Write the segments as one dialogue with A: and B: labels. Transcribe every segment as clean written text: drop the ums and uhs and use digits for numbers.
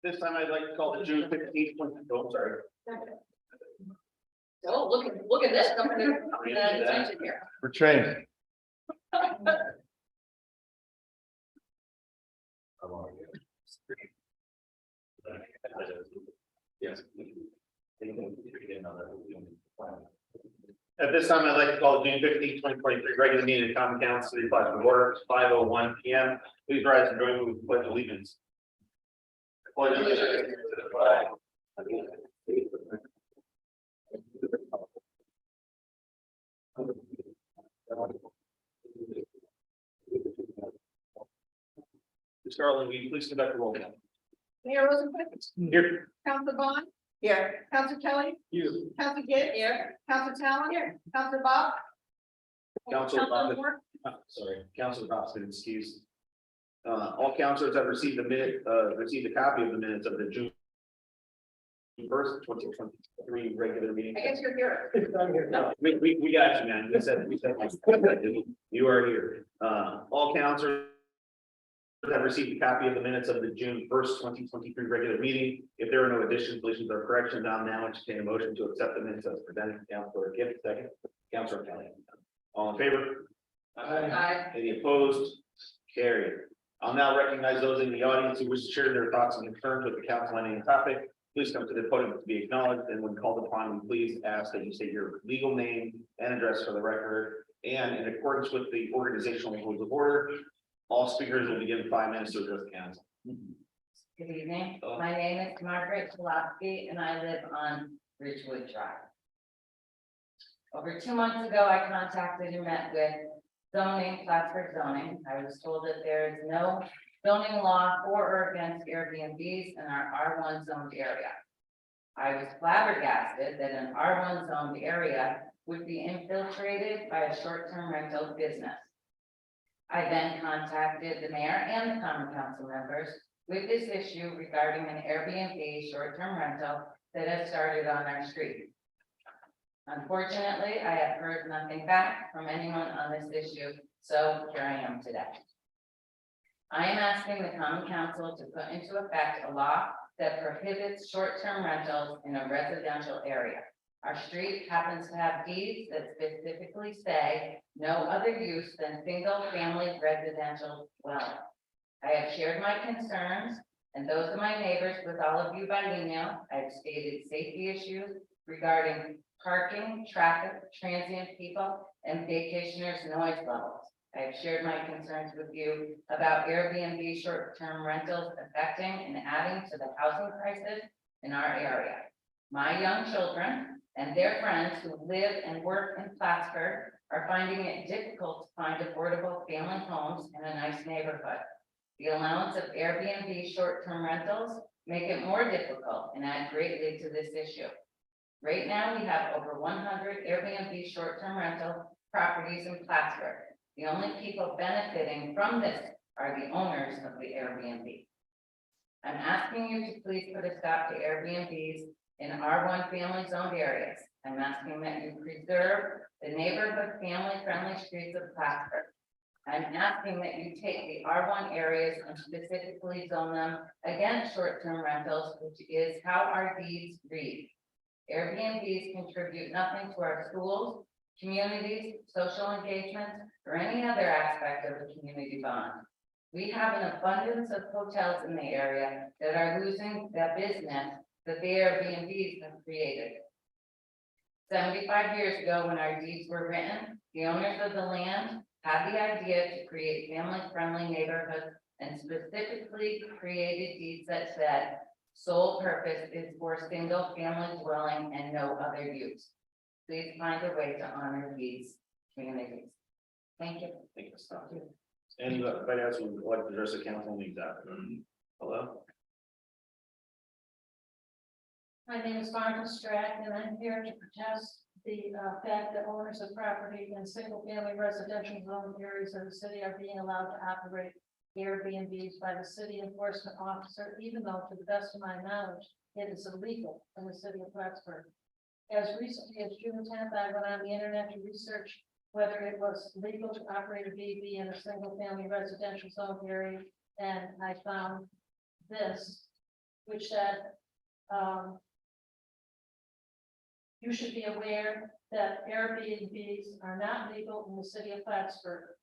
A: This time I'd like to call the June 15th. Oh, sorry.
B: Oh, look at this. Attention here.
A: We're trained. Yes. At this time, I'd like to call the June 15th, 2023 regular meeting of Common Council City of Plattsburgh order. It's 5:01 p.m. Please rise and join me with the pledge of allegiance. Pledge allegiance to the flag. Ms. Garland, will you please conduct the roll call?
B: Mayor Rosenquist,
A: Here.
B: Council Vaughn. Here. Council Kelly,
A: You.
B: Council Gibbs. Here. Council Talon. Here. Council Bob.
A: Council Bob.
B: Moore.
A: Sorry, Councilor Boston, excuse. All councilors have received received a copy of the minutes of the June 1st, 2023 regular meeting.
B: I guess you're here.
A: No, we got you, man. We said, you are here. All councilors have received a copy of the minutes of the June 1st, 2023 regular meeting. If there are no additions, deletions, or corrections, I'll now entertain a motion to accept the minutes as presented. Councilor Gibbs, second. Councilor Kelly. All in favor?
B: Aye.
A: Any opposed? Carried. I'll now recognize those in the audience who wish to share their thoughts and concerns with the council on any topic. Please come to the podium to be acknowledged, and when called upon, please ask that you state your legal name and address for the record. And in accordance with the organizational rules of order, all speakers will be given 5 minutes to address the council.
C: Good evening. My name is Margaret Chalofsky and I live on Ridgewood Drive. Over 2 months ago, I contacted and met with zoning, Plattsburgh zoning. I was told that there is no zoning law for or against Airbnbs in our R1 zoned area. I was flabbergasted that an R1 zoned area would be infiltrated by a short-term rental business. I then contacted the mayor and the common council members with this issue regarding an Airbnb short-term rental that has started on our street. Unfortunately, I have heard nothing back from anyone on this issue, so here I am today. I am asking the common council to put into effect a law that prohibits short-term rentals in a residential area. Our street happens to have deeds that specifically say no other use than single-family residential dwelling. I have shared my concerns and those of my neighbors with all of you by email. I have stated safety issues regarding parking, traffic, transient people, and vacationers' noise levels. I have shared my concerns with you about Airbnb short-term rentals affecting and adding to the housing crisis in our area. My young children and their friends who live and work in Plattsburgh are finding it difficult to find affordable family homes in a nice neighborhood. The allowance of Airbnb short-term rentals make it more difficult and add greatly to this issue. Right now, we have over 100 Airbnb short-term rental properties in Plattsburgh. The only people benefiting from this are the owners of the Airbnb. I'm asking you to please put a stop to Airbnbs in R1 family zoned areas. I'm asking that you preserve the neighborhood family-friendly streets of Plattsburgh. I'm asking that you take the R1 areas and specifically zone them against short-term rentals, which is how our deeds read. Airbnbs contribute nothing to our schools, communities, social engagements, or any other aspect of the community bond. We have an abundance of hotels in the area that are losing their business that the Airbnbs have created. 75 years ago, when our deeds were written, the owners of the land had the idea to create family-friendly neighborhoods and specifically created deeds that said sole purpose is for single-family dwelling and no other use. Please find a way to honor these communities. Thank you.
A: Thank you. Anybody else who would like to address the council needs that? Hello?
D: My name is Martha Strack, and I'm here to protest the fact that owners of property in single-family residential zone areas of the city are being allowed to operate Airbnbs by the city enforcement officer, even though, to the best of my knowledge, it is illegal in the city of Plattsburgh. As recently as June 10th, I went on the internet to research whether it was legal to operate a BB in a single family residential zone area. And I found this, which said, you should be aware that Airbnbs are not legal in the city of Plattsburgh.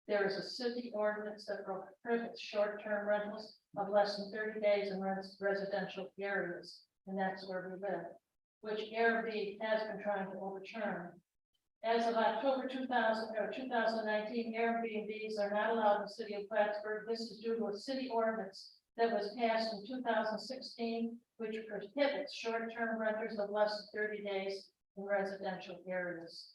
D: There is a city ordinance that prohibits short-term rentals of less than 30 days in residential areas, and that's where we live, which Airbnb has been trying to overturn. As of October 2019, Airbnbs are not allowed in the city of Plattsburgh. This is due to a city ordinance that was passed in 2016, which prohibits short-term renters of less than 30 days in residential areas.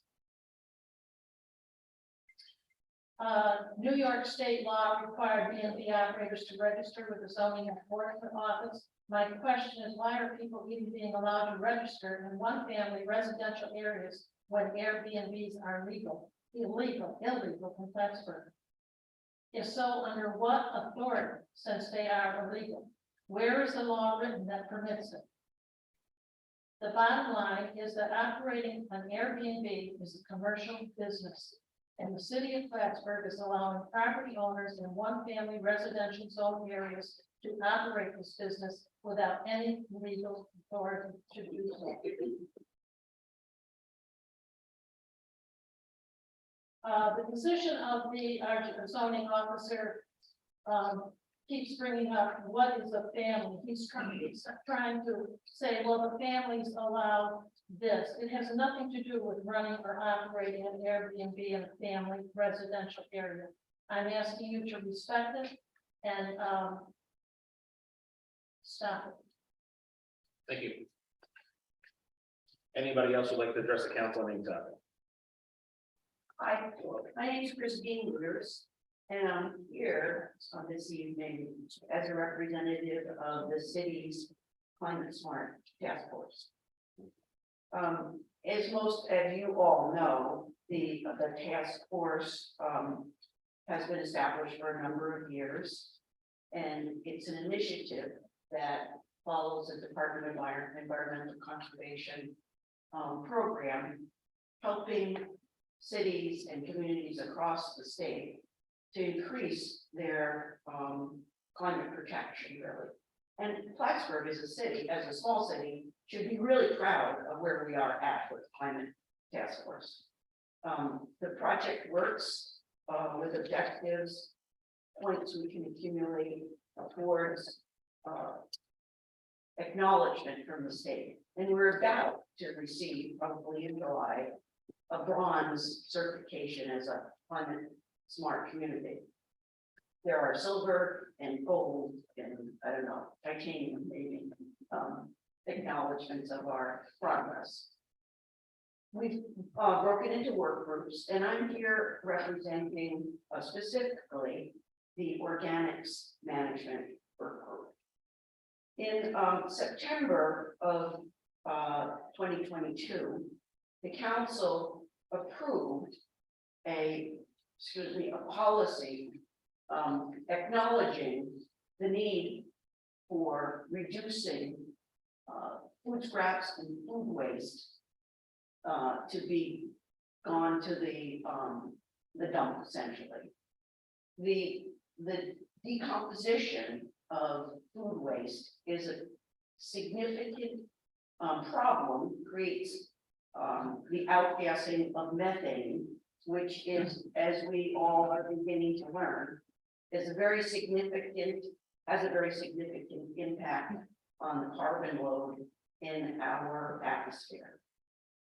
D: New York state law required B&B operators to register with the zoning enforcement office. My question is, why are people even being allowed to register in one family residential areas when Airbnbs are illegal in Plattsburgh? If so, under what authority, since they are illegal? Where is the law written that permits it? The bottom line is that operating an Airbnb is a commercial business, and the city of Plattsburgh is allowing property owners in one family residential zone areas to operate this business without any legal authority to do so. The position of our zoning officer keeps bringing up what is a family. He's trying to say, well, the families allow this. It has nothing to do with running or operating an Airbnb in a family residential area. I'm asking you to respect it and stop it.
A: Thank you. Anybody else would like to address the council on any topic?
E: Hi, my name is Christine Wooters, and I'm here on this evening as a representative of the city's Climate Smart Task Force. As you all know, the task force has been established for a number of years, and it's an initiative that follows the Department of Environmental Conservation program, helping cities and communities across the state to increase their climate protection, really. And Plattsburgh as a city, as a small city, should be really proud of where we are at with Climate Task Force. The project works with objectives, points we can accumulate towards acknowledgement from the state. And we're about to receive, probably in July, a bronze certification as a climate smart community. There are silver and gold and, I don't know, titanium maybe, acknowledgements of our progress. We've broken into work groups, and I'm here representing specifically the organics management work group. In September of 2022, the council approved a policy acknowledging the need for reducing food scraps and food waste to be gone to the dump, essentially. The decomposition of food waste is a significant problem, creates the outgassing of methane, which is, as we all are beginning to learn, has a very significant impact on the carbon load in our atmosphere.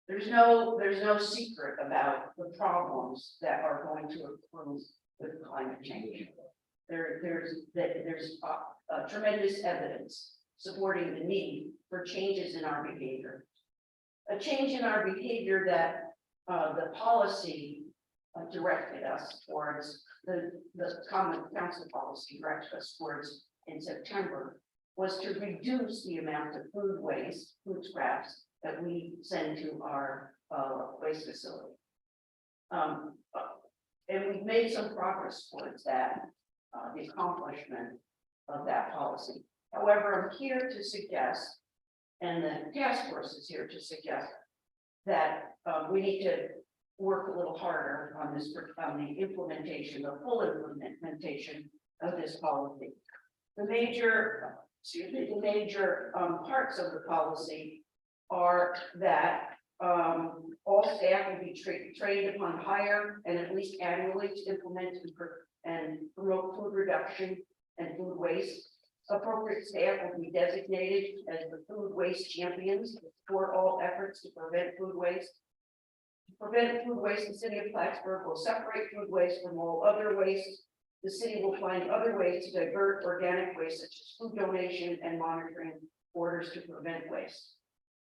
E: There's no secret about the problems that are going to accrue with climate change. There's tremendous evidence supporting the need for changes in our behavior. A change in our behavior that the policy directed us towards, the common council policy directed us towards in September, was to reduce the amount of food waste, food scraps that we send to our waste facility. And we've made some progress towards that, the accomplishment of that policy. However, I'm here to suggest, and the task force is here to suggest, that we work a little harder on this, on the implementation, the full implementation of this policy. The major, parts of the policy are that all staff will be trained upon hire and at least annually to implement and promote food reduction and food waste. Appropriate staff will be designated as the food waste champions for all efforts to prevent food waste. To prevent food waste, the city of Plattsburgh will separate food waste from all other waste. The city will find other ways to divert organic waste such as food donation and monitoring orders to prevent waste.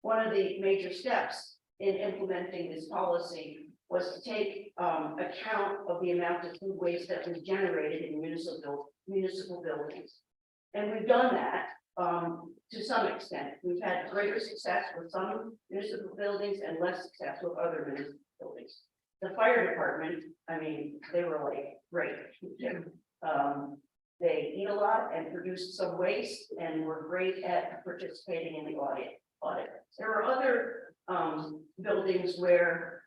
E: One of the major steps in implementing this policy was to take account of the amount of food waste that was generated in municipal buildings. And we've done that to some extent. We've had greater success with some municipal buildings and less success with other municipal buildings. The fire department, I mean, they were like, great. They eat a lot and produce some waste and were great at participating in the audit. There are other buildings where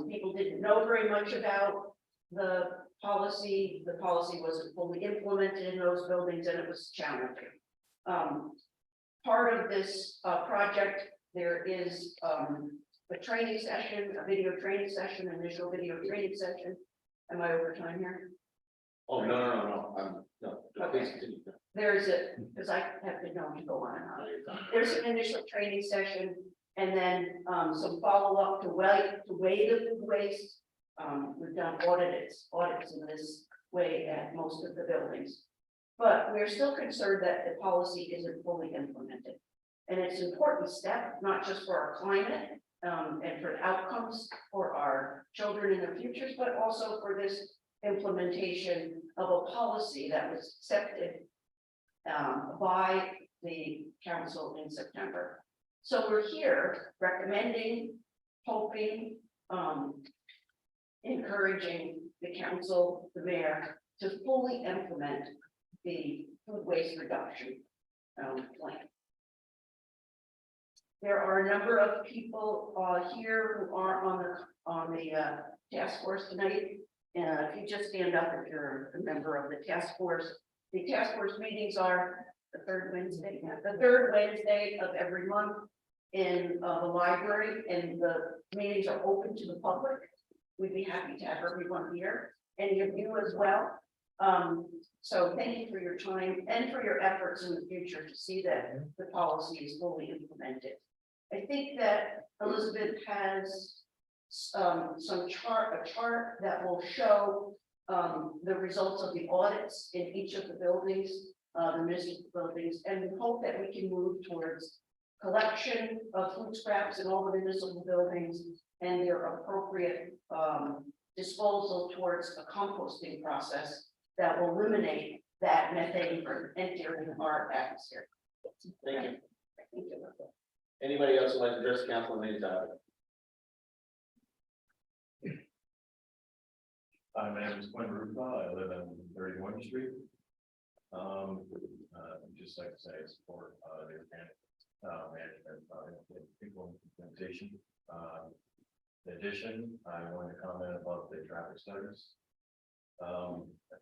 E: people didn't know very much about the policy. The policy wasn't fully implemented in those buildings and it was challenging. Part of this project, there is a training session, a video training session, initial video training session. Am I over time here?
A: Oh, no, no, please continue.
E: There's because I have been known to go on and on. There's an initial training session and then some follow-up to weigh the food waste. We've done audits in this way at most of the buildings. But we're still concerned that the policy isn't fully implemented. And it's an important step, not just for our climate and for the outcomes for our children in their futures, but also for this implementation of a policy that was accepted by the council in September. So we're here recommending, hoping, encouraging the council, the mayor, to fully implement the food waste reduction plan. There are a number of people here who are on the task force tonight. If you just stand up if you're a member of the task force. The task force meetings are the third Wednesday of every month in the library, and the meetings are open to the public. We'd be happy to have everyone here, any of you as well. So thank you for your time and for your efforts in the future to see that the policy is fully implemented. I think that Elizabeth has a chart that will show the results of the audits in each of the buildings, the municipal buildings, and we hope that we can move towards collection of food scraps in all the municipal buildings and their appropriate disposal towards a composting process that will eliminate that methane from entering our atmosphere.
A: Thank you.
E: Thank you.
A: Anybody else would like to address the council on any topic?
F: Hi, my name is Quinn Rupa. I live on 31st Street. I'd just like to say I support the organic management people implementation. In addition, I wanted to comment about the traffic studies. I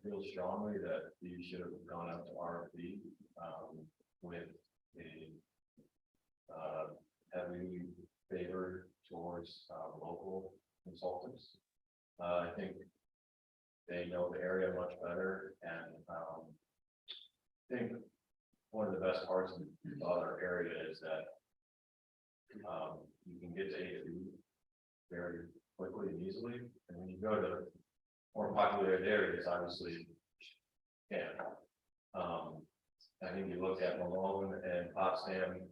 F: feel strongly that these should have gone out to RFP with a heavily favored towards local consultants. I think they know the area much better, and I think one of the best parts of the other area is that you can get to A2 very quickly and easily, and when you go to more populated areas, obviously, yeah. I think you look at Malone and Potsdam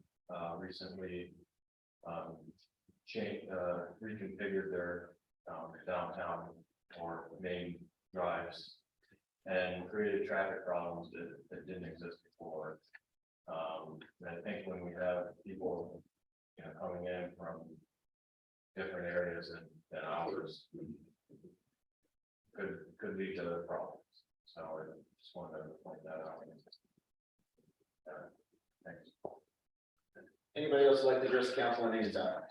F: recently reconfigured their downtown or main drives and created traffic problems that didn't exist before. And I think when we have people, coming in from different areas than ours, could lead to other problems. So I just wanted to point that out. Thanks.
A: Anybody else would like to address the council on any topic?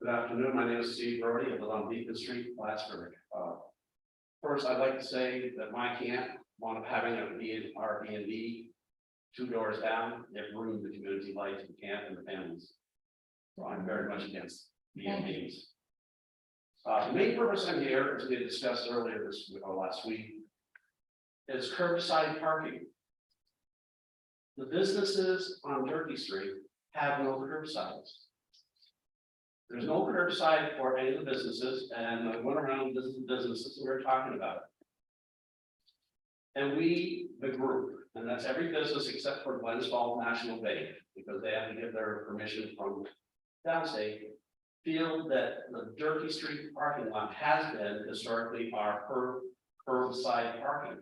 G: Good afternoon, my name is Steve Brody, I live on Beacon Street, Plattsburgh. First, I'd like to say that my camp, one of having a Airbnb 2 doors down, it ruined the community life of the camp and the families. So I'm very much against Airbnbs. The main purpose I'm here, as we had discussed earlier this or last week, is curbside parking. The businesses on Turkey Street have no curbsides. There's no curbside for any of the businesses, and I went around businesses we were talking about it. And we, the group, and that's every business except for Glens Falls National Bank, because they have to get their permission from downstate, feel that the Turkey Street parking lot has been historically our curbside parking.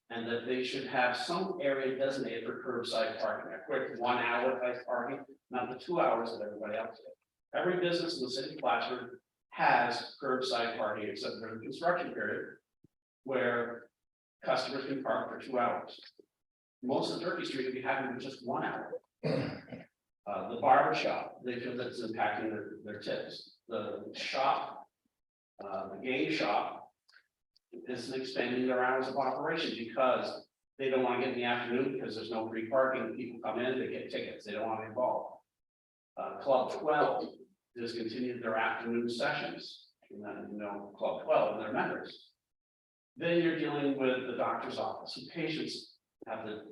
G: And that they should have some area designated for curbside parking, a quick 1 hour type parking, not the 2 hours that everybody else did. Every business in the city of Plattsburgh has curbside parking except during the construction period, where customers can park for 2 hours. Most of Turkey Street will be having just 1 hour. The barber shop, they feel that it's impacting their tips. The shop, the game shop is expanding their hours of operation because they don't want to get in the afternoon because there's no free parking. People come in, they get tickets, they don't want to be involved. Club 12 discontinued their afternoon sessions, and then, Club 12 and their members. Then you're dealing with the doctor's office, and patients have to,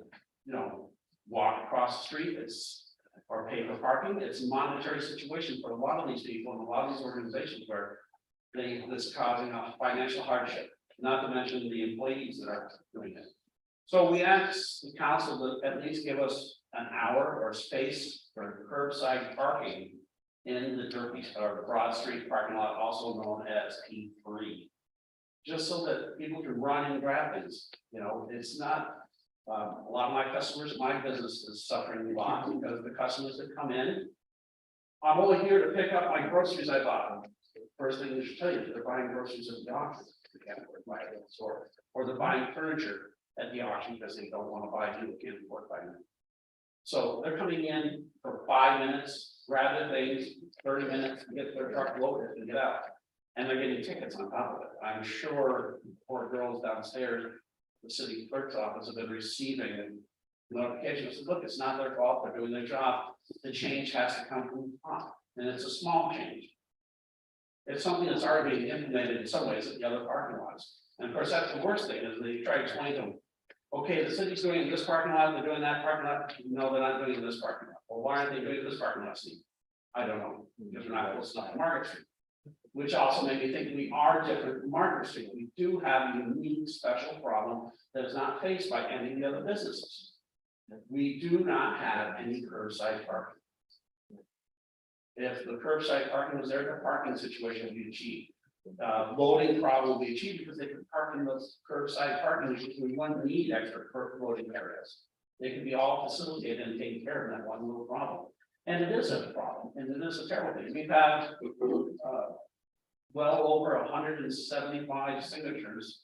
G: walk across the street, or pay for parking. It's a monetary situation for a lot of these people and a lot of these organizations where this causing a financial hardship, not to mention the employees that are doing it. So we asked the council to at least give us an hour or space for curbside parking in the Turkey or Broad Street parking lot, also known as P3. Just so that people can run and grab things, it's not, a lot of my customers, my business is suffering a lot because the customers that come in. I'm only here to pick up my groceries I bought. First thing they should tell you, they're buying groceries at the auction, they can't afford to buy it at the store, or they're buying furniture at the auction because they don't want to buy it, they can't afford to buy it. So they're coming in for 5 minutes, grab their things, 30 minutes, get their truck loaded and get out. And they're getting tickets on top of it. I'm sure poor girls downstairs, the city clerk's office have been receiving notifications. Look, it's not their fault, they're doing their job. The change has to come from the top, and it's a small change. It's something that's already being implemented in some ways at the other parking lots. And of course, that's the worst thing, is they try to explain to them, okay, the city's doing it in this parking lot, they're doing that parking lot. No, they're not doing it in this parking lot. Well, why aren't they doing it in this parking lot, Steve? I don't know, because we're not close enough to Market Street. Which also made me think we are different from Market Street. We do have a unique special problem that is not faced by any of the other businesses. We do not have any curbside parking. If the curbside parking was there, the parking situation would be achieved. Loading problem will be achieved because they can park in those curbside parking, which we wouldn't need extra loading areas. They can be all facilitated and taken care of in that one little problem. And it is a problem, and it is a terrible thing. We've had well over 175 signatures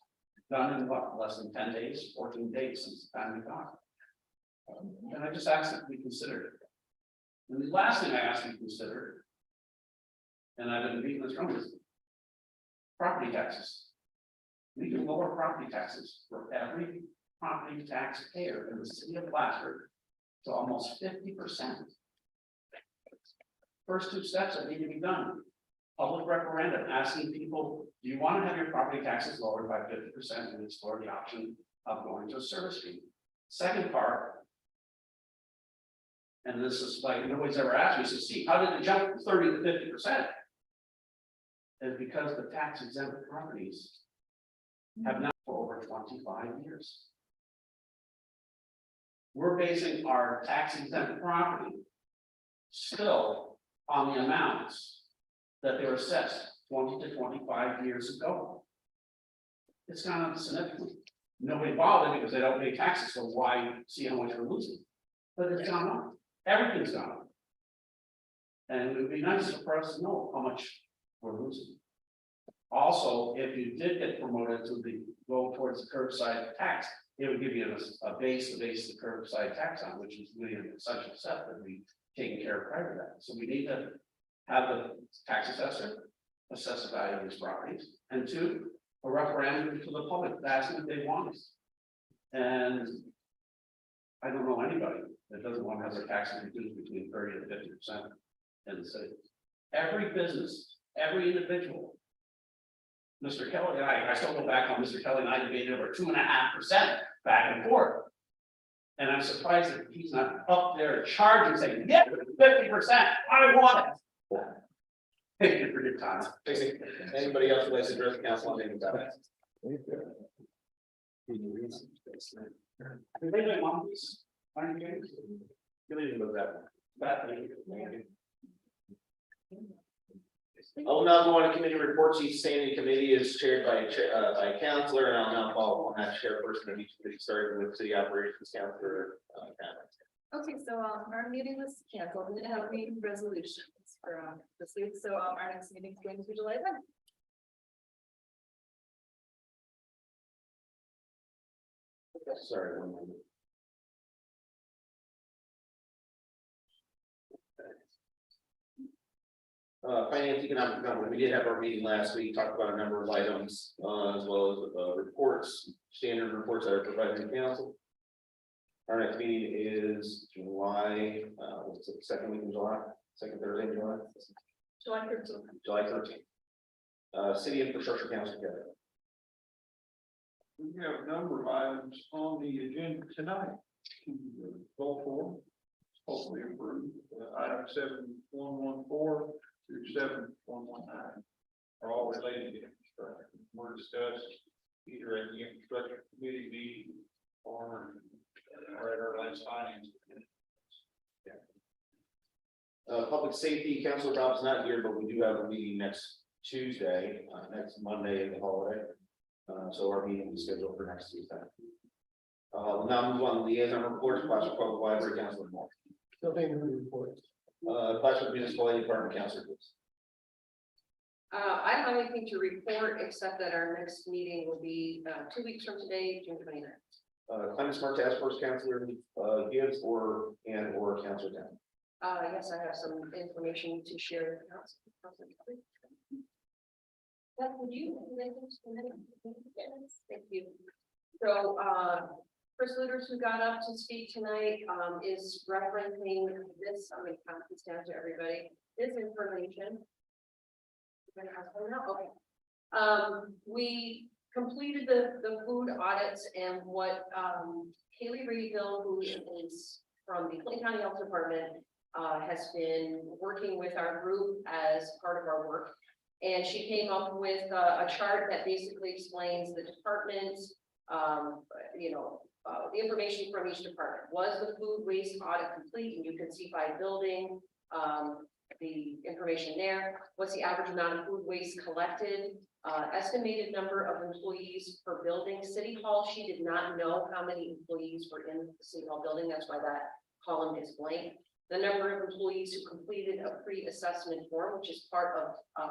G: done in less than 10 days, 14 days since the time we talked. And I just asked that we consider it. And the last thing I asked you to consider, and I've been beating this drum, is property taxes. We can lower property taxes for every property taxpayer in the city of Plattsburgh to almost 50%. First 2 steps that need to be done. Public referendum asking people, do you want to have your property taxes lowered by 50% and explore the option of going to a service fee? Second part, and this is like nobody's ever asked me, so see, how did it jump from 30 to 50%? And because the tax exempt properties have not for over 25 years. We're basing our tax exempt property still on the amounts that they were assessed 20 to 25 years ago. It's gone up significantly. Nobody bothered because they don't pay taxes, so why see how much we're losing? But it's gone up. Everything's gone up. And it would be nice for us to know how much we're losing. Also, if you did get promoted to go towards the curbside tax, it would give you a base to base the curbside tax on, which is really such a step that we taking care of prior to that. So we need to have the tax assessor assess the value of these properties, and two, a referendum to the public, asking if they want it. And I don't know anybody that doesn't want to have their taxes reduced between 30 and 50% in the city. Every business, every individual. Mr. Kelly, I still go back on Mr. Kelly and I debated over 2.5% back and forth. And I'm surprised that he's not up there charging, saying, yeah, 50%, I want it. Thank you for your time.
A: Anybody else would like to address the council on any topic?
G: Did they make one piece? Aren't you?
A: You leave it with that.
G: That thing.
A: I will now go on to committee reports. Each standing committee is chaired by a counselor, and I'll now follow on that chairperson of each committee, starting with city operations counselor.
B: Okay, so our meeting was canceled. We didn't have any resolutions for this week, so our next meeting is going to be July 10th.
A: Sorry, one moment. Finance economic development, we did have our meeting last week, talked about a number of items, as well as, reports, standard reports that are provided to council. Our next meeting is July, what's it, second week in July, second Thursday in July?
B: July 13th.
A: July 13th. City infrastructure council, Kevin.
H: We have a number of items on the agenda tonight. Vote for, hopefully approved, item 7114 through 7119 are all related to infrastructure. Were discussed either at the infrastructure committee meeting or at our last finance.
A: Public safety, Councilor Rob's not here, but we do have a meeting next Tuesday, next Monday, the holiday. So our meeting is scheduled for next Tuesday. We'll now move on to liaison reports, Plattsburgh Public Library, Councilor Moore. Plattsburgh Municipal Department, Councilor Woods.
B: I don't have anything to report, except that our next meeting will be 2 weeks from today, June 29th.
A: Climate Smart Task Force, Councilor Gibbs or Councilor Down.
B: Yes, I have some information to share with the council. Beth, would you? Thank you. So, Chris Lueders, who got up to speak tonight, is referencing this, I'm going to pass this down to everybody, this information. Okay. We completed the food audits, and what Kaylee Reedville, who is from the Clinton County Health Department, has been working with our group as part of our work. And she came up with a chart that basically explains the departments, the information from each department. Was the food waste audit complete? And you can see by building the information there. What's the average amount of food waste collected? Estimated number of employees per building. City Hall, she did not know how many employees were in the City Hall building. That's why that column is blank. The number of employees who completed a pre-assessment form, which is part of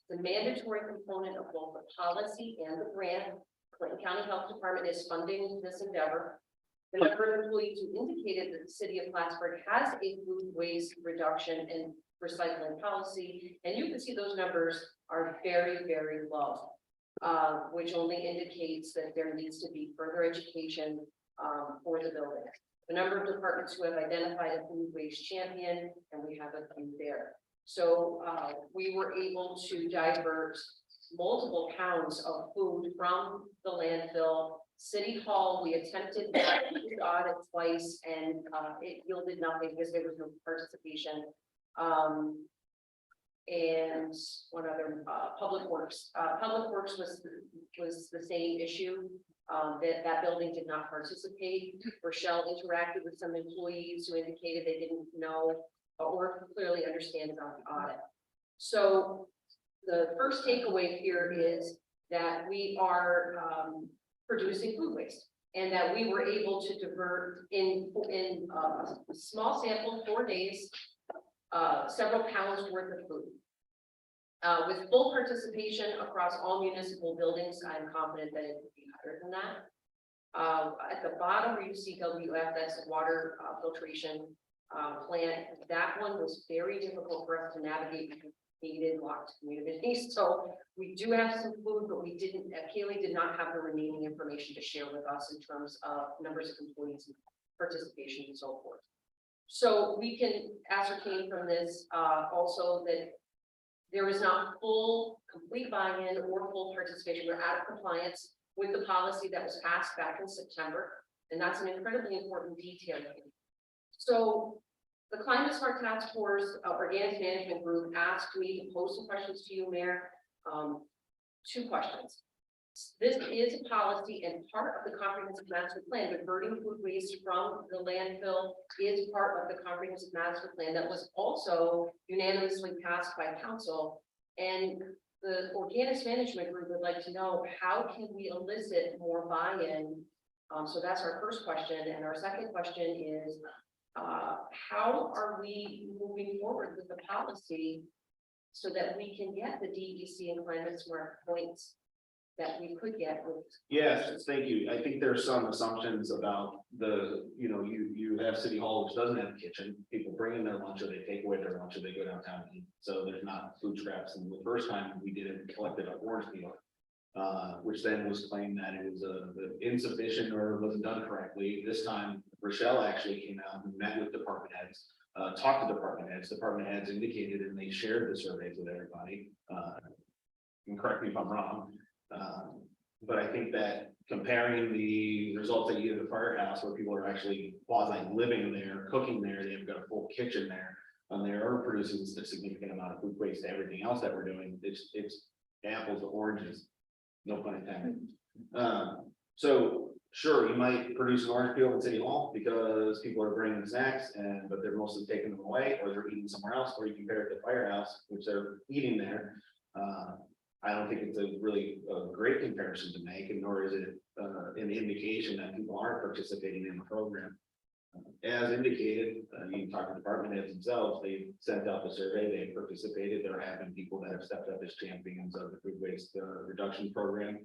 B: the mandatory component of both the policy and the grant. Clinton County Health Department is funding this endeavor. The number of employees who indicated that the city of Plattsburgh has a food waste reduction and recycling policy, and you can see those numbers are very, very low, which only indicates that there needs to be further education for the building. The number of departments who have identified a food waste champion, and we have a few there. So we were able to divert multiple pounds of food from the landfill. City Hall, we attempted that audit twice, and it yielded nothing because there was no participation. And one other, Public Works. Public Works was the same issue. That building did not participate. Rochelle interacted with some employees who indicated they didn't know or clearly understand about the audit. So the first takeaway here is that we are producing food waste, and that we were able to divert in a small sample, 4 days, several pounds worth of food. With full participation across all municipal buildings, I'm confident that it could be higher than that. At the bottom, where you see WF, that's water filtration. plan. That one was very difficult for us to navigate because gated, locked communities. So we do have some food, but we didn't, Kaylee did not have the remaining information to share with us in terms of numbers of employees, participation and so forth. So we can ascertain from this, also that there is not full, complete buy-in or full participation. We're out of compliance with the policy that was passed back in September. And that's an incredibly important detail. So the Climate Smart Task Force, Organic Management Group asked me to pose some questions to you, Mayor. 2 questions. This is a policy and part of the comprehensive master plan. Diverting food waste from the landfill is part of the comprehensive master plan that was also unanimously passed by council. And the Organics Management Group would like to know, how can we elicit more buy-in? So that's our first question. And our second question is, how are we moving forward with the policy so that we can get the DEC and climate smart points that we could get with?
A: Yes, thank you. I think there's some assumptions about you have City Hall, which doesn't have a kitchen. People bring in their lunch or they take away their lunch or they go downtown and eat. So there's not food scraps. And the first time we did it, we collected a orange peel, which then was claimed that it was insufficient or wasn't done correctly. This time, Rochelle actually came out and met with department heads, talked to department heads. Department heads indicated and they shared the surveys with everybody. And correct me if I'm wrong. But I think that comparing the results that you get at the firehouse, where people are actually quasi living there, cooking there, they've got a full kitchen there, and they are producing a significant amount of food waste to everything else that we're doing. It's apples to oranges, no pun intended. So sure, you might produce an orange peel in City Hall because people are bringing snacks, but they're mostly taking them away, or they're eating somewhere else, or you compare it to the firehouse, which they're eating there. I don't think it's a really great comparison to make, and nor is it an indication that people aren't participating in the program. As indicated, you talk to department heads themselves, they sent out the survey, they participated, there have been people that have stepped up as champions of the food waste reduction program.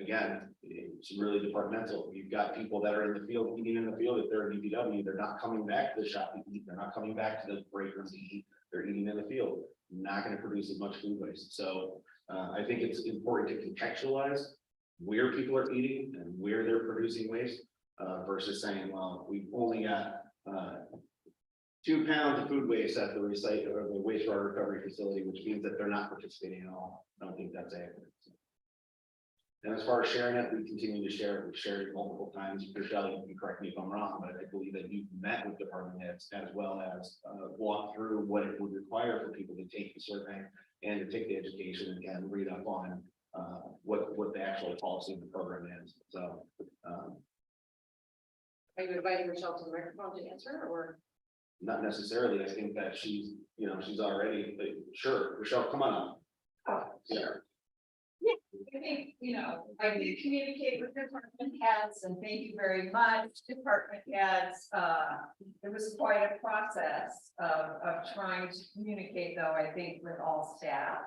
A: Again, it's really departmental. You've got people that are in the field, eating in the field. If they're a DPW, they're not coming back to the shop to eat, they're not coming back to the break room to eat, they're eating in the field. Not going to produce as much food waste. So I think it's important to contextualize where people are eating and where they're producing waste versus saying, well, we've only got 2 pounds of food waste at the recycle or the wastewater recovery facility, which means that they're not participating at all. I don't think that's accurate. And as far as sharing it, we continue to share it. We've shared it multiple times. Rochelle, you can correct me if I'm wrong, but I believe that you've met with department heads as well as walk through what it would require for people to take the survey and to take the education and again, read up on what the actual policy of the program is. So.
B: Are you inviting Rochelle to the microphone to answer, or?
A: Not necessarily. I think that she's already, sure, Rochelle, come on up.
I: Oh,
A: Yeah.
I: I think, I did communicate with department heads and thank you very much, department heads. It was quite a process of trying to communicate though, I think, with all staff.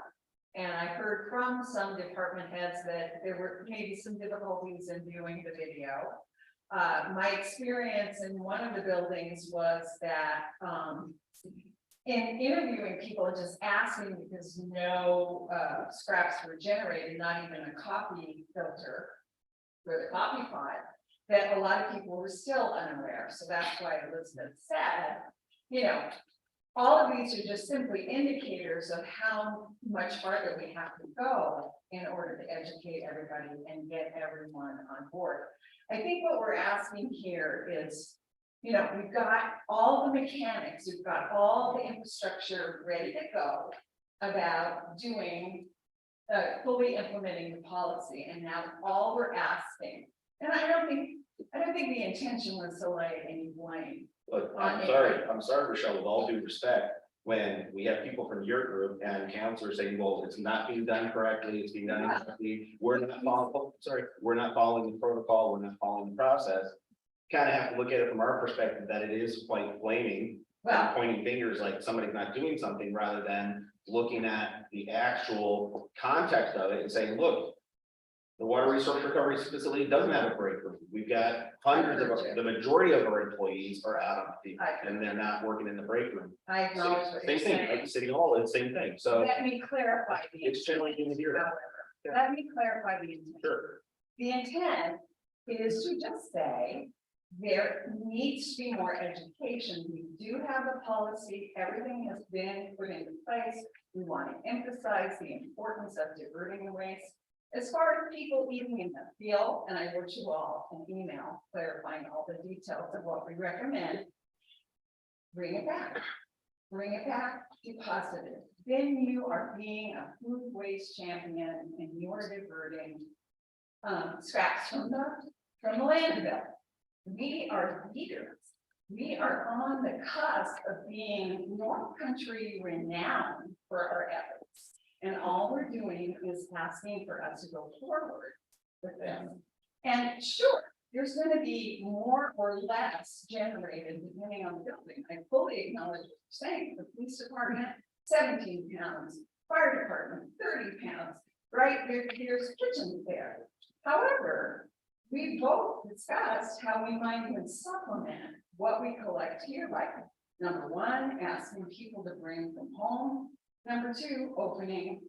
I: And I heard from some department heads that there were maybe some difficulties in viewing the video. My experience in one of the buildings was that, in interviewing people and just asking because no scraps were generated, not even a coffee filter for the coffee pot, that a lot of people were still unaware. So that's why Elizabeth said, all of these are just simply indicators of how much farther we have to go in order to educate everybody and get everyone on board. I think what we're asking here is, we've got all the mechanics, we've got all the infrastructure ready to go about doing, fully implementing the policy. And now all we're asking, and I don't think the intention was to lay any blame.
A: Look, I'm sorry, Rochelle, with all due respect, when we have people from your group and counselors saying, well, it's not being done correctly, it's being done incorrectly, we're not following the protocol, we're not following the process. Kind of have to look at it from our perspective that it is quite blaming and pointing fingers like somebody's not doing something rather than looking at the actual context of it and saying, look, The water resource recovery facility doesn't have a break room. We've got hundreds of, the majority of our employees are out on the field and they're not working in the break room.
I: I acknowledge what you're
A: Same thing,
I: saying.
A: like City Hall, it's the same thing, so
I: Let me clarify the
A: it's generally
I: intent,
A: in here.
I: however.
A: Yeah.
I: Let me clarify the intent.
A: Sure.
I: The intent is to just say there needs to be more education. We do have a policy, everything has been put into place. We want to emphasize the importance of diverting the waste. As far as people eating in the field, and I wrote you all an email clarifying all the details of what we recommend. Bring it back. Bring it back, deposit it. Then you are being a food waste champion and you are diverting scraps from the landfill. We are leaders. We are on the cusp of being North Country renowned for our efforts. And all we're doing is asking for us to go forward with them. And sure, there's gonna be more or less generated depending on the building. I fully acknowledge what you're saying. The police department, 17 pounds, fire department, 30 pounds, right? There's kitchens there. However, we both discussed how we might even supplement what we collect here by number one, asking people to bring from home. Number two, opening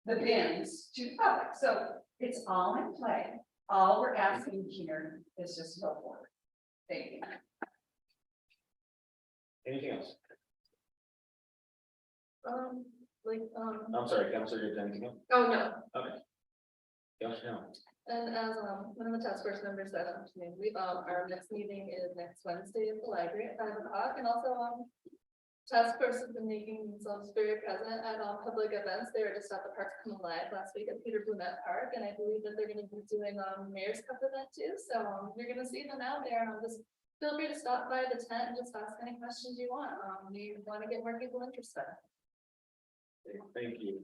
I: the bins to the public. So it's all in play. All we're asking here is just go forward. Thank you.
A: Anything else?
B: I'm
A: I'm sorry, Counselor, you have anything else?
B: Oh, no,
A: Counselor, no.
J: And as one of the task force members said, we our next meeting is next Wednesday at the library at 5 o'clock, and also task force has been making themselves very present at public events. They were just at the Parks Come Alive last week at Peter Blumet Park, and I believe that they're going to be doing Mayor's Cup event too. So you're going to see them out there, and just feel free to stop by the tent and just ask any questions you want. We want to get more people interested.
A: Thank you.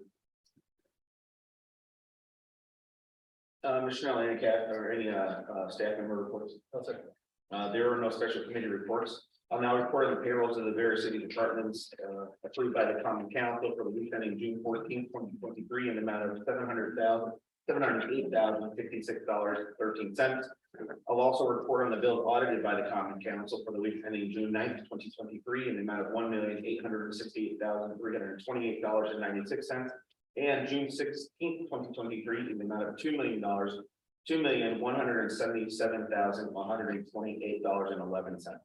A: Michelle, any cat or any staff member reports? There are no special committee reports. I'll now report on the payrolls of the various city departments approved by the common council for the week ending June 14th, 2023 in the amount of $708,056.13. I'll also report on the bills audited by the common council for the week ending June 9th, 2023 in the amount of $1,868,328.96. And June 16th, 2023 in the amount of $2,177,128.11.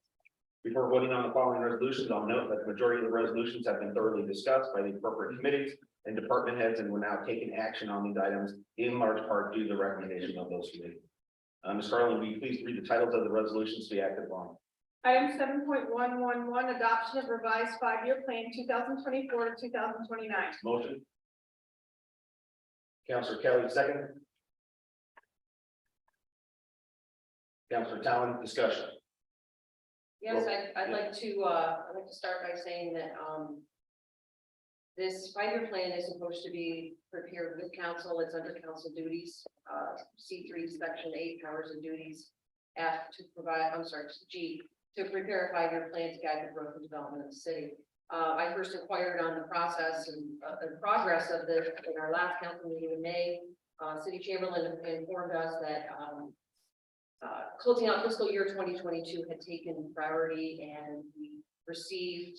A: Before voting on the following resolutions, I'll note that the majority of the resolutions have been thoroughly discussed by the appropriate committees and department heads, and we're now taking action on these items in large part due to the recommendation of those committees. Ms. Garland, will you please read the titles of the resolutions to be acted upon?
K: Item 7.111, adoption of revised 5-year plan 2024 to 2029.
A: Motion. Councilor Kelly, second. Councilor Talon, discussion.
B: yes, I'd like to start by saying that, this 5-year plan is supposed to be prepared with council. It's under council duties, C3, section 8, powers and duties. F to provide, G, to prepare a 5-year plan to guide the growth and development of the city. I first inquired on the process and the progress of this in our last council meeting in May. City Chamberlain informed us that closing out fiscal year 2022 had taken priority, and we received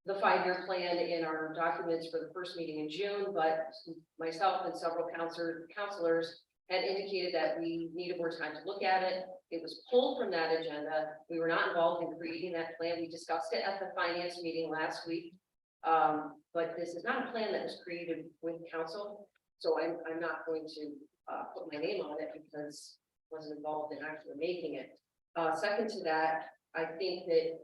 B: the 5-year plan in our documents for the first meeting in June, but myself and several counselors had indicated that we needed more time to look at it. It was pulled from that agenda. We were not involved in creating that plan. We discussed it at the finance meeting last week. But this is not a plan that was created with council. So I'm not going to put my name on it because I wasn't involved in actually making it. Second to that, I think that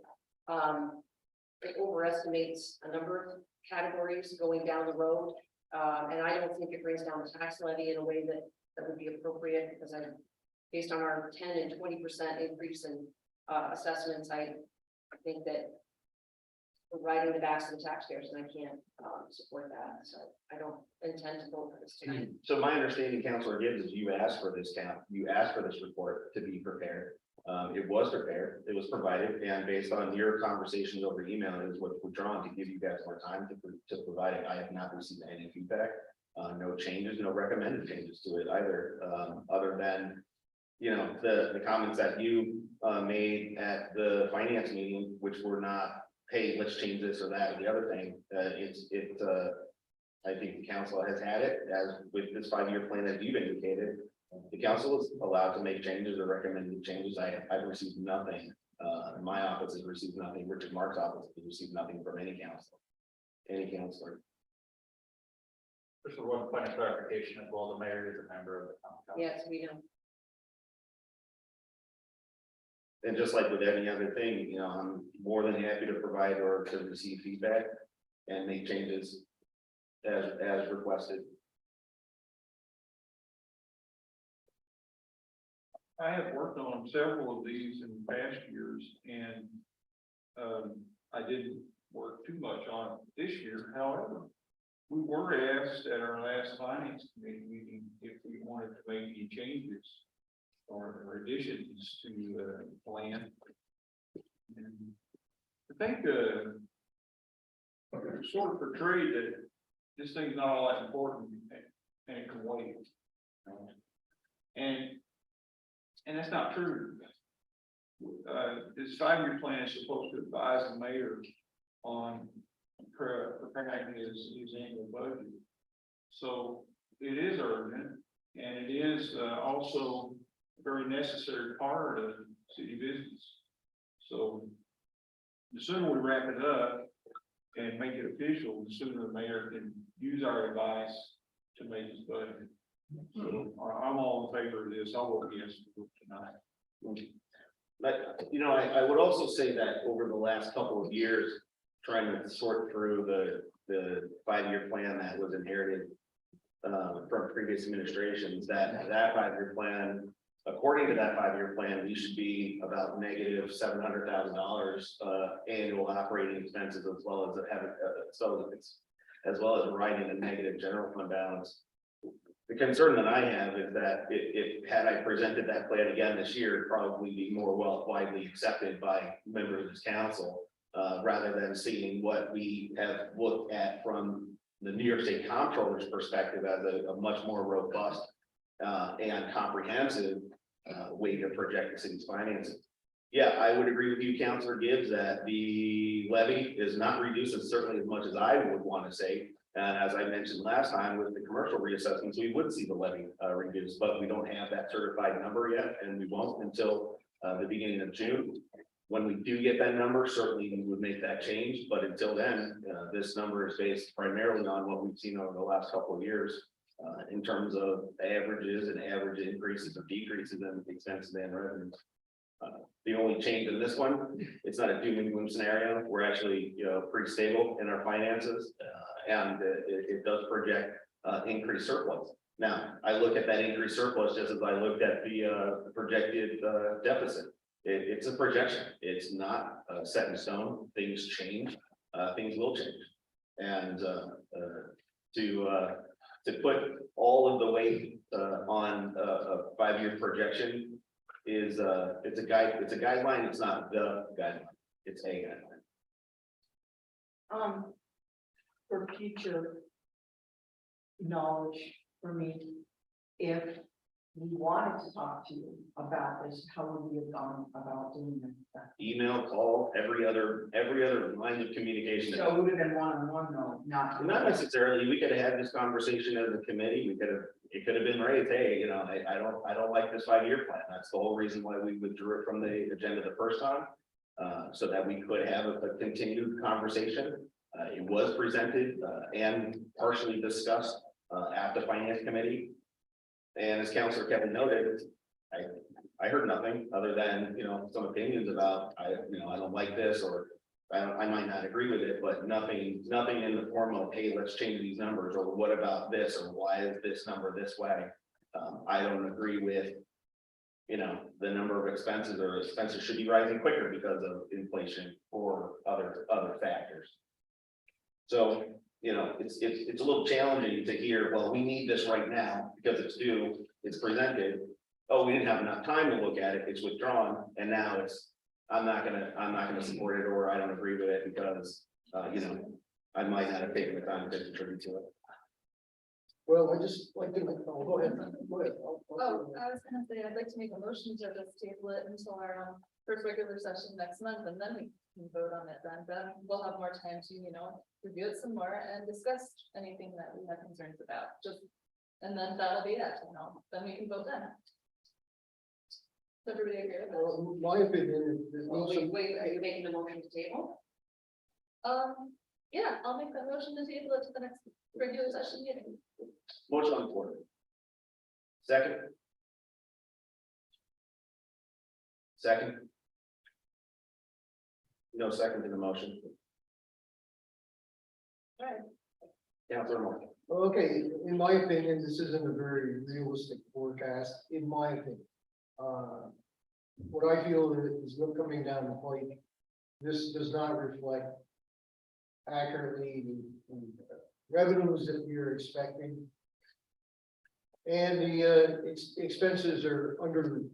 B: it overestimates a number of categories going down the road. And I don't think it brings down the tax levy in a way that would be appropriate, because based on our 10 and 20% increase in assessments, I think that we're riding the backs of the taxpayers, and I can't support that. So I don't intend to vote for this tonight.
A: So my understanding, Councilor Gibbs, is you asked for this report to be prepared. It was prepared, it was provided, and based on your conversations over email, is what's withdrawn to give you guys more time to provide it. I have not received any feedback. No changes, no recommended changes to it either, other than, you know, the comments that you made at the finance meeting, which were not, hey, let's change this or that or the other thing. I think the council has had it, as with this 5-year plan that you've indicated. The council is allowed to make changes or recommended changes. I've received nothing. My office has received nothing. Richard Mark's office has received nothing from any counselor.
H: Just for one point of clarification, as well, the mayor is a member of the common council.
B: Yes, we know.
A: And just like with any other thing, you know, I'm more than happy to provide or to receive feedback and make changes as requested.
H: I have worked on several of these in past years and I didn't work too much on it this year. However, we were asked at our last finance committee meeting if we wanted to make any changes or additions to the plan. And I think sort of portrayed that this thing's not all that important and it can wait. And that's not true. This 5-year plan is supposed to advise the mayor on preparing his annual budget. So it is urgent, and it is also a very necessary part of city business. So the sooner we wrap it up and make it official, the sooner the mayor can use our advice to make his budget. So I'm all in favor of this. I'll vote yes tonight.
A: But, you know, I would also say that over the last couple of years, trying to sort through the 5-year plan that was inherited from previous administrations, that 5-year plan, according to that 5-year plan, we should be about negative $700,000 annual operating expenses, as well as as well as writing a negative general fund balance. The concern that I have is that if had I presented that plan again this year, it'd probably be more widely accepted by members of this council, rather than seeing what we have looked at from the New York State Comptroller's perspective as a much more robust and comprehensive way to project the city's finances. Yeah, I would agree with you, Councilor Gibbs, that the levy is not reduced certainly as much as I would want to say. As I mentioned last time with the commercial reassessments, we would see the levy reduced, but we don't have that certified number yet, and we won't until the beginning of June. When we do get that number, certainly we would make that change, but until then, this number is based primarily on what we've seen over the last couple of years in terms of averages and average increases or decreases in expenses and revenues. The only change in this one, it's not a doom and gloom scenario. We're actually, you know, pretty stable in our finances, and it does project increased surplus. Now, I look at that increased surplus just as I looked at the projected deficit. It's a projection. It's not set in stone. Things change. Things will change, and to put all of the weight on a 5-year projection is it's a guideline. It's not the guideline. It's a guideline.
E: For future knowledge for me, if we wanted to talk to you about this, how would we have gone about doing that?
A: Email, call, every other line of communication.
E: So it would have been one-on-one though, not.
A: Not necessarily. We could have had this conversation as a committee. It could have been raised, hey, you know, I don't like this 5-year plan. That's the whole reason why we withdrew it from the agenda the first time. So that we could have a continued conversation. It was presented and partially discussed at the finance committee. And as Councilor Kevin noted, I heard nothing other than, you know, some opinions about, I don't like this, or I might not agree with it, but nothing in the form of, hey, let's change these numbers, or what about this, or why is this number this way? I don't agree with, you know, the number of expenses, or expenses should be rising quicker because of inflation or other factors. So, you know, it's a little challenging to hear, well, we need this right now because it's due, it's presented. Oh, we didn't have enough time to look at it, it's withdrawn, and now I'm not gonna support it, or I don't agree with it because, you know, I might not have taken the time to contribute to it.
H: Well, I just like to, go ahead, go ahead.
J: Oh, I was gonna say, I'd like to make a motion to just table it until our first regular session next month, and then we can vote on it then we'll have more time to, review it some more and discuss anything that we have concerns about, and then that'll be it, then we can vote then. Does everybody agree with that?
H: Well, my opinion is.
B: Wait, are you making a motion to table?
J: Yeah, I'll make that motion to table it to the next regular session meeting.
A: Motion on the floor. Second. Second. No second to the motion.
J: Alright.
A: Councilor Moore.
H: Okay, in my opinion, this isn't a very realistic forecast, in my opinion. What I feel is look coming down the pike, this does not reflect accurately the revenues that we are expecting. And the expenses are underestimated,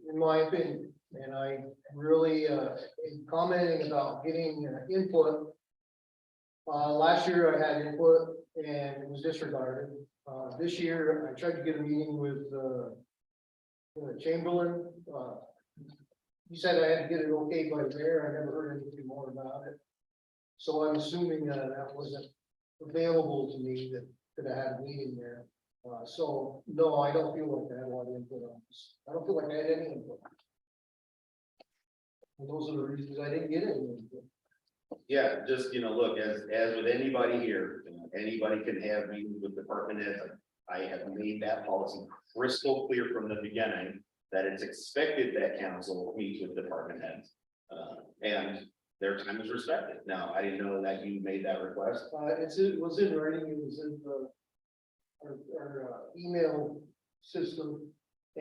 H: in my opinion. And I really in commenting about getting input. Last year I had input and it was disregarded. This year I tried to get a meeting with Chamberlain. He said I had to get it okay by the mayor. I never heard anything more about it. So I'm assuming that wasn't available to me, that could have had a meeting there. So no, I don't feel like I had a lot of input on this. I don't feel like I had any input. And those are the reasons I didn't get any input.
A: Yeah, just, look, as with anybody here, anybody can have meetings with department heads. I have made that policy crystal clear from the beginning that it's expected that council meets with department heads. And their time is respected. Now, I didn't know that you made that request.
H: It was in writing, it was in our email system,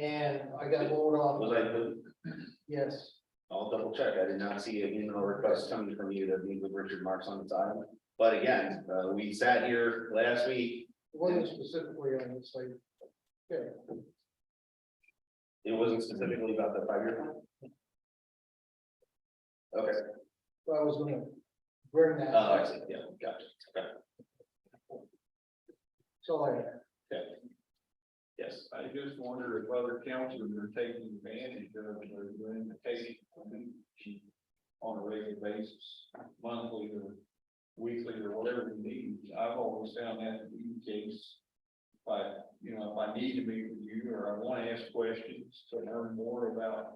H: and I got blown off.
A: Was I,
H: Yes,
A: I'll double check. I did not see an email request coming from you to meet with Richard Marks on the side. But again, we sat here last week.
H: it wasn't specifically on the site. Okay,
A: It wasn't specifically about the 5-year plan. Okay,
H: so I was gonna bring that.
A: I see, yeah, gotcha, okay,
H: So I,
A: yes.
H: I just wonder if other councils are taking advantage of the invitation on a regular basis, monthly or weekly or whatever we need. I've always found that to be the case. But, if I need to meet with you or I want to ask questions to learn more about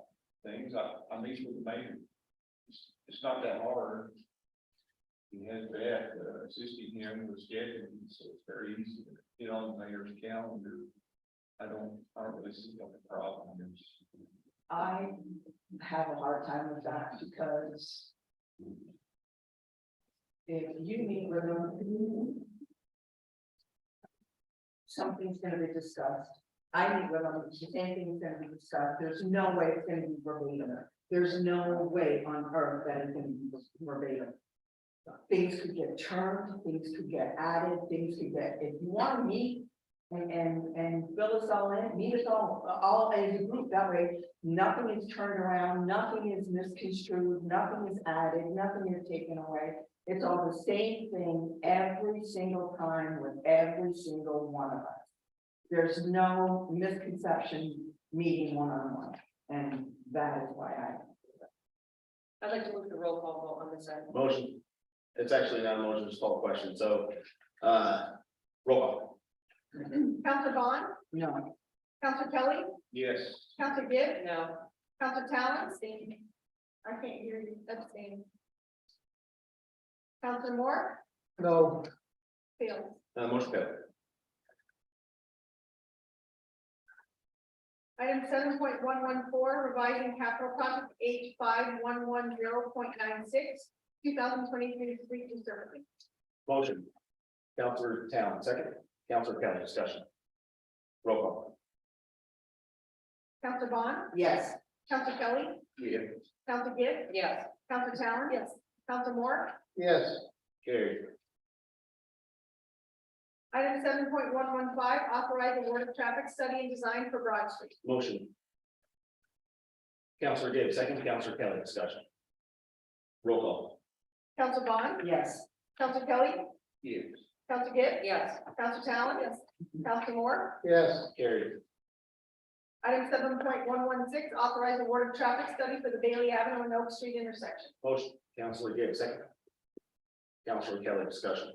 H: things, I meet with the mayor. It's not that hard. He has that, assisting him with scheduling, so it's very easy to get on the mayor's calendar. I don't really see what the problem is.
E: I have a hard time with that because if you meet with them, something's gonna be discussed. I meet with them, the same thing's gonna be discussed. There's no way it's gonna be verbatim. There's no way on earth that it's gonna be verbatim. Things could get turned, things could get added, things could get, if you wanna meet and fill us all in, meet us all as a group, that way, nothing is turned around, nothing is misconstrued, nothing is added, nothing is taken away. It's all the same thing every single time with every single one of us. There's no misconception meeting one-on-one, and that is why
B: I'd like to move the roll call vote on this item.
A: Motion. It's actually not a motion, just call a question. So, roll call.
K: Counselor Bond,
E: no.
K: Counselor Kelly,
H: Yes.
K: Counselor Gibb,
B: No.
K: Counselor Talon,
J: Abstain.
K: I can't hear you,
J: Abstain.
K: Counselor Moore,
H: No,
K: failed.
A: Motion carried.
K: Item 7.114, revising capital project H5110.96, 2023 street disturbance.
A: Motion. Counselor Talon, second. Counselor Kelly, discussion. Roll call.
K: Counselor Bond,
E: Yes.
K: Counselor Kelly,
A: Yeah.
K: Counselor Gibb,
B: Yes.
K: Counselor Talon.
J: Yes.
K: Counselor Moore,
H: yes,
A: Carried.
K: item 7.115, authorize award of traffic study and design for Broad Street.
A: Motion. Counselor Gibbs, second. Counselor Kelly, discussion. Roll call.
K: Counselor Bond,
E: Yes.
K: Counselor Kelly,
A: Yes.
K: Counselor Gibb?
B: Yes.
K: Counselor Talon? Yes. Counselor Moore?
H: Yes.
A: Carried.
K: Item 7.116, authorize award of traffic study for the Bailey Avenue and Oak Street intersection.
A: Motion, Counselor Gibb, second. Counselor Kelly, discussion.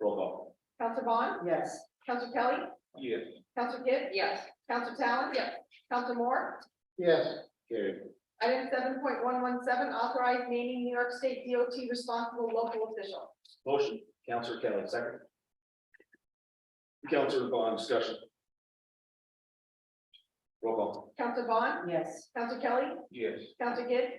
A: Roll call.
K: Counselor Vaughn?
E: Yes.
K: Counselor Kelly?
H: Yes.
K: Counselor Gibb?
B: Yes.
K: Counselor Talon? Yes. Counselor Moore?
H: Yes.
A: Carried.
K: Item 7.117, authorize naming New York State DOT responsible local official.
A: Motion, Counselor Kelly, second. Counselor Vaughn, discussion. Roll call.
K: Counselor Vaughn?
E: Yes.
K: Counselor Kelly?
H: Yes.
K: Counselor Gibb?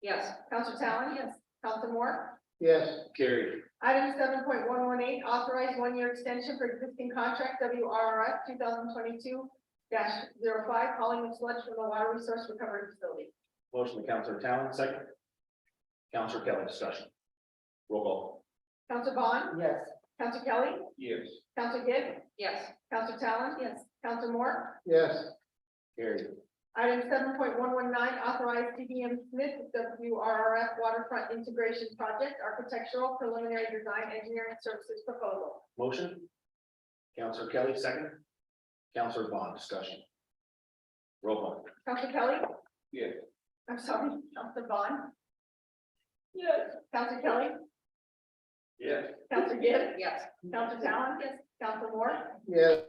B: Yes.
K: Counselor Talon? Yes. Counselor Moore?
H: Yes.
A: Carried.
K: Item 7.118, authorize one-year extension for existing contract WRRF 2022-05, hauling of sludge from the water resource recovery facility.
A: Motion to Counselor Talon, second. Counselor Kelly, discussion. Roll call.
K: Counselor Vaughn?
E: Yes.
K: Counselor Kelly?
H: Yes.
K: Counselor Gibb?
B: Yes.
K: Counselor Talon? Yes. Counselor Moore?
H: Yes.
A: Carried.
K: Item 7.119, authorize CDM Smith WRRF Waterfront Integration Project Architectural Preliminary Design Engineering Services Proposal.
A: Motion. Counselor Kelly, second. Counselor Vaughn, discussion. Roll call.
K: Counselor Kelly?
H: Yes.
K: I'm sorry, Counselor Vaughn? Yes. Counselor Kelly?
H: Yes.
K: Counselor Gibb?
B: Yes.
K: Counselor Talon? Yes. Counselor Moore?
H: Yes.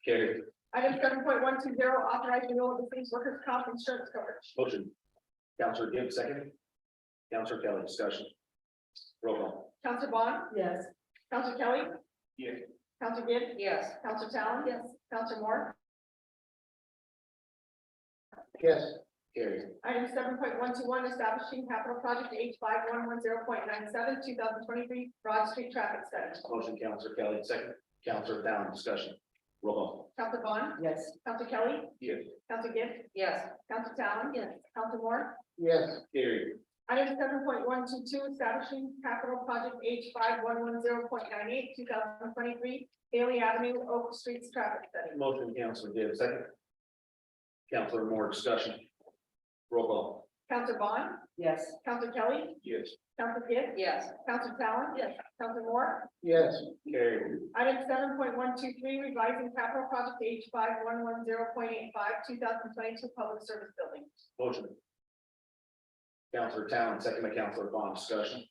A: Carried.
K: Item 7.120, authorize renewal of the city's workers' comp insurance coverage.
A: Motion. Counselor Gibb, second. Counselor Kelly, discussion. Roll call.
K: Counselor Vaughn?
E: Yes.
K: Counselor Kelly?
H: Yes.
K: Counselor Gibb?
B: Yes.
K: Counselor Talon? Yes. Counselor Moore?
H: Yes.
A: Carried.
K: Item 7.121, establishing capital project H5110.97, 2023 Broad Street traffic study.
A: Motion, Counselor Kelly, second. Counselor Talon, discussion. Roll call.
K: Counselor Vaughn?
E: Yes.
K: Counselor Kelly?
H: Yes.
K: Counselor Gibb?
B: Yes.
K: Counselor Talon? Yes. Counselor Moore?
H: Yes.
A: Carried.
K: Item 7.122, establishing capital project H5110.98, 2023 Bailey Avenue, Oak Streets traffic study.
A: Motion, Counselor Gibb, second. Counselor Moore, discussion. Roll call.
K: Counselor Vaughn?
E: Yes.
K: Counselor Kelly?
H: Yes.
K: Counselor Gibb?
B: Yes.
K: Counselor Talon? Yes. Counselor Moore?
H: Yes.
A: Carried.
K: Item 7.123, revising capital project H5110.85, 2022 public service building.
A: Motion. Counselor Talon, second by Counselor Vaughn, discussion.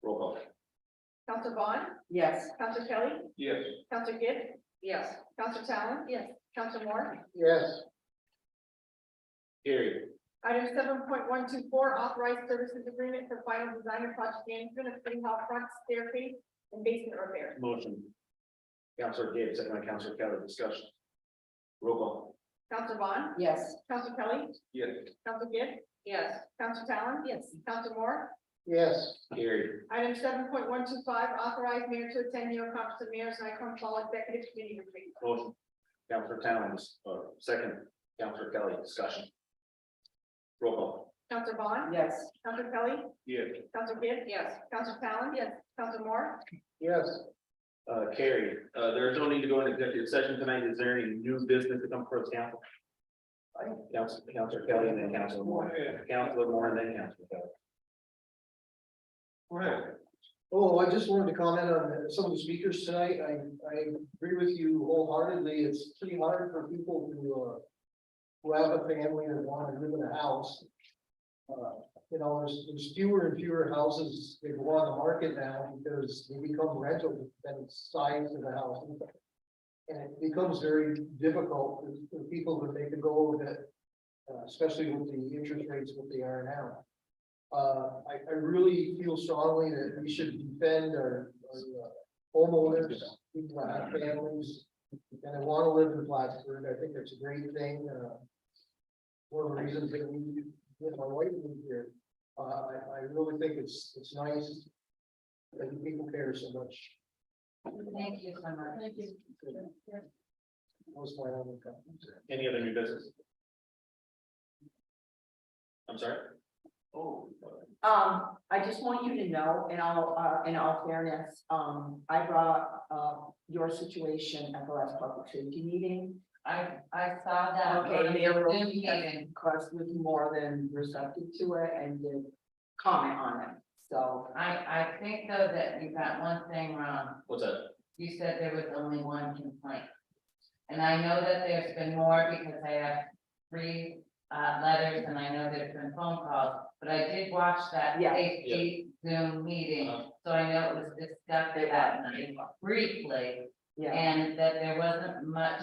A: Roll call.
K: Counselor Vaughn?
E: Yes.
K: Counselor Kelly?
H: Yes.
K: Counselor Gibb?
B: Yes.
K: Counselor Talon? Yes. Counselor Moore?
H: Yes.
A: Carried.
K: Item 7.124, authorized services agreement for final design and project management of City Hall front staircase and basement repair.
A: Motion. Counselor Gibb, second by Counselor Kelly, discussion. Roll call.
K: Counselor Vaughn?
E: Yes.
K: Counselor Kelly?
H: Yes.
K: Counselor Gibb?
B: Yes.
K: Counselor Talon? Yes. Counselor Moore?
H: Yes.
A: Carried.
K: Item 7.125, authorized mayor to attend New York Conference of Mayors NICOM Fall Executive Committee retreat.
A: Motion. Counselor Talon, second. Counselor Kelly, discussion. Roll call.
K: Counselor Vaughn?
E: Yes.
K: Counselor Kelly?
H: Yes.
K: Counselor Gibb?
B: Yes.
K: Counselor Talon? Yes. Counselor Moore?
H: Yes.
A: Carried. There's no need to go into executive session tonight. Is there any new business to come before the council? Counselor Kelly and then Counselor Moore. Counselor Moore and then Counselor Kelly.
H: Go ahead.
L: Oh, I just wanted to comment on some of the speakers tonight. I agree with you wholeheartedly. It's pretty hard for people who have a family and want to live in a house. You know, there's fewer and fewer houses that go on the market now because they become rental and size of the house. And it becomes very difficult for people to make a go of it, especially with the interest rates what they are now. I really feel strongly that we should defend our homeowners, people that have families, and they want to live in Plattsburgh. I think that's a great thing. One of the reasons that we, with my wife moved here, I really think it's nice that the people care so much.
C: Thank you so much.
D: Thank you.
L: That was my only comment.
A: Any other new business? I'm sorry?
H: Oh.
E: I just want you to know, in all fairness, I brought, your situation at the last public safety meeting.
C: I saw that.
E: Okay, Mayor Rose,
C: Good meeting.
E: of course, was more than receptive to it and did comment on it.
C: So I think though that you got one thing wrong.
A: What's that?
C: You said there was only one complaint. And I know that there's been more because I have 3 letters and I know there's been phone calls, but I did watch that
E: Yeah.
C: safety Zoom meeting. So I know it was discussed that night briefly,
E: Yeah,
C: and that there wasn't much